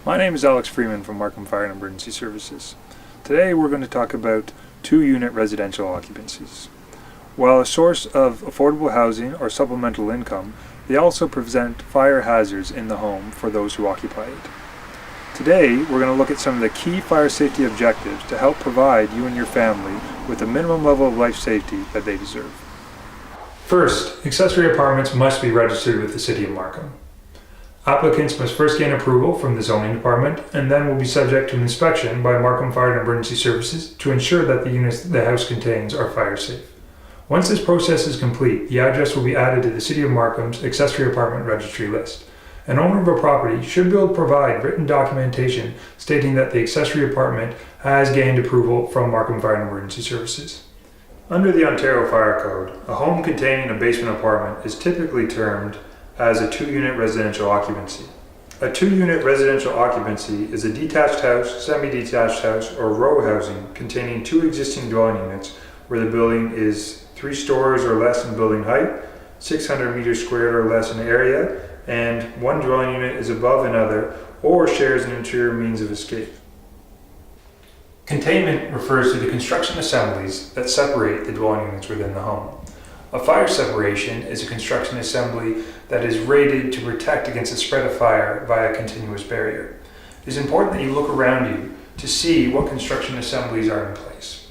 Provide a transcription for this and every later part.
My name is Alex Freeman from Markham Fire and Emergency Services. Today we're going to talk about two-unit residential occupancies. While a source of affordable housing or supplemental income, they also present fire hazards in the home for those who occupy it. Today we're going to look at some of the key fire safety objectives to help provide you and your family with the minimum level of life safety that they deserve. First, accessory apartments must be registered with the City of Markham. Applicants must first gain approval from the zoning department and then will be subject to an inspection by Markham Fire and Emergency Services to ensure that the units the house contains are fire safe. Once this process is complete, the address will be added to the City of Markham's accessory apartment registry list. An owner of a property should be able to provide written documentation stating that the accessory apartment has gained approval from Markham Fire and Emergency Services. Under the Ontario Fire Code, a home containing a basement apartment is typically termed as a two-unit residential occupancy. A two-unit residential occupancy is a detached house, semi-detached house, or row housing containing two existing dwelling units where the building is 3 stories or less in building height, 600 meters squared or less in area, and one dwelling unit is above another or shares an interior means of escape. Containment refers to the construction assemblies that separate the dwelling units within the home. A fire separation is a construction assembly that is rated to protect against the spread of fire via a continuous barrier. It is important that you look around you to see what construction assemblies are in place.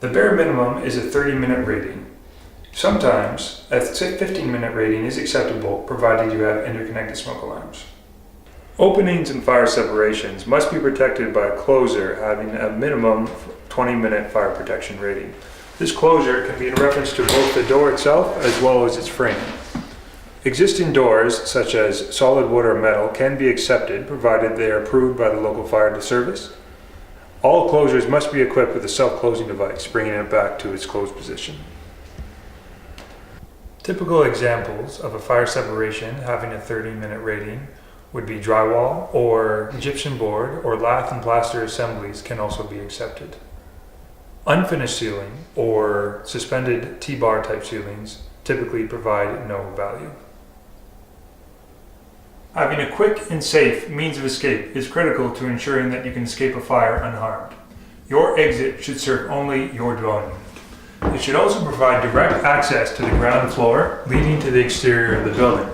The bare minimum is a 30-minute rating. Sometimes a 15-minute rating is acceptable provided you have interconnected smoke alarms. Openings and fire separations must be protected by a closer having a minimum 20-minute fire protection rating. This closure can be in reference to both the door itself as well as its frame. Existing doors, such as solid wood or metal, can be accepted provided they are approved by the local fire service. All closures must be equipped with a self-closing device, bringing it back to its closed position. Typical examples of a fire separation having a 30-minute rating would be drywall or gypsum board or lath and plaster assemblies can also be accepted. Unfinished ceiling or suspended T-bar type ceilings typically provide no value. Having a quick and safe means of escape is critical to ensuring that you can escape a fire unharmed. Your exit should serve only your dwelling unit. It should also provide direct access to the ground floor leading to the exterior of the building.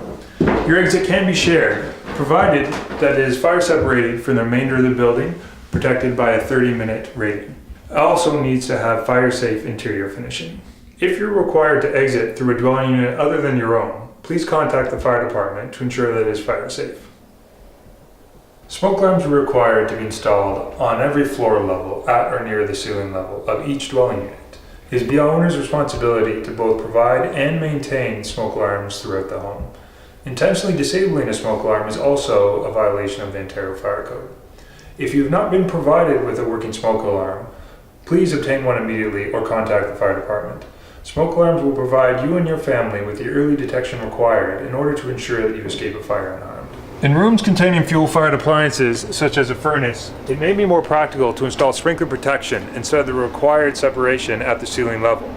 Your exit can be shared, provided that it is fire separated from the remainder of the building, protected by a 30-minute rating. It also needs to have fire-safe interior finishing. If you're required to exit through a dwelling unit other than your own, please contact the fire department to ensure that it is fire-safe. Smoke alarms are required to be installed on every floor level at or near the ceiling level of each dwelling unit. It is the owner's responsibility to both provide and maintain smoke alarms throughout the home. Intentionally disabling a smoke alarm is also a violation of the Ontario Fire Code. If you have not been provided with a working smoke alarm, please obtain one immediately or contact the fire department. Smoke alarms will provide you and your family with the early detection required in order to ensure that you escape a fire unharmed. In rooms containing fuel-fired appliances, such as a furnace, it may be more practical to install sprinkler protection instead of the required separation at the ceiling level.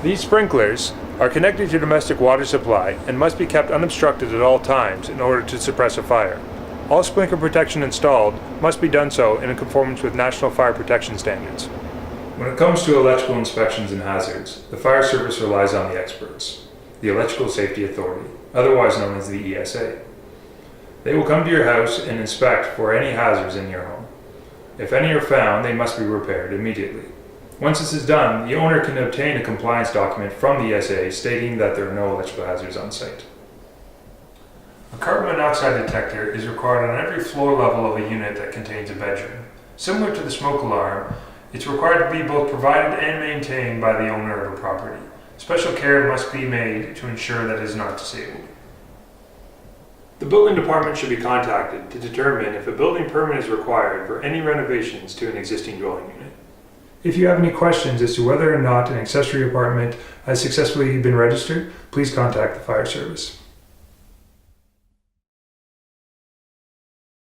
These sprinklers are connected to domestic water supply and must be kept unobstructed at all times in order to suppress a fire. All sprinkler protection installed must be done so in conformance with national fire protection standards. When it comes to electrical inspections and hazards, the fire service relies on the experts, the Electrical Safety Authority, otherwise known as the ESA. They will come to your house and inspect for any hazards in your home. If any are found, they must be repaired immediately. Once this is done, the owner can obtain a compliance document from the ESA stating that there are no electrical hazards on site. A carbon monoxide detector is required on every floor level of a unit that contains a bedroom. Similar to the smoke alarm, it's required to be both provided and maintained by the owner of a property. Special care must be made to ensure that it is not disabled. The building department should be contacted to determine if a building permit is required for any renovations to an existing dwelling unit. If you have any questions as to whether or not an accessory apartment has successfully been registered, please contact the fire service.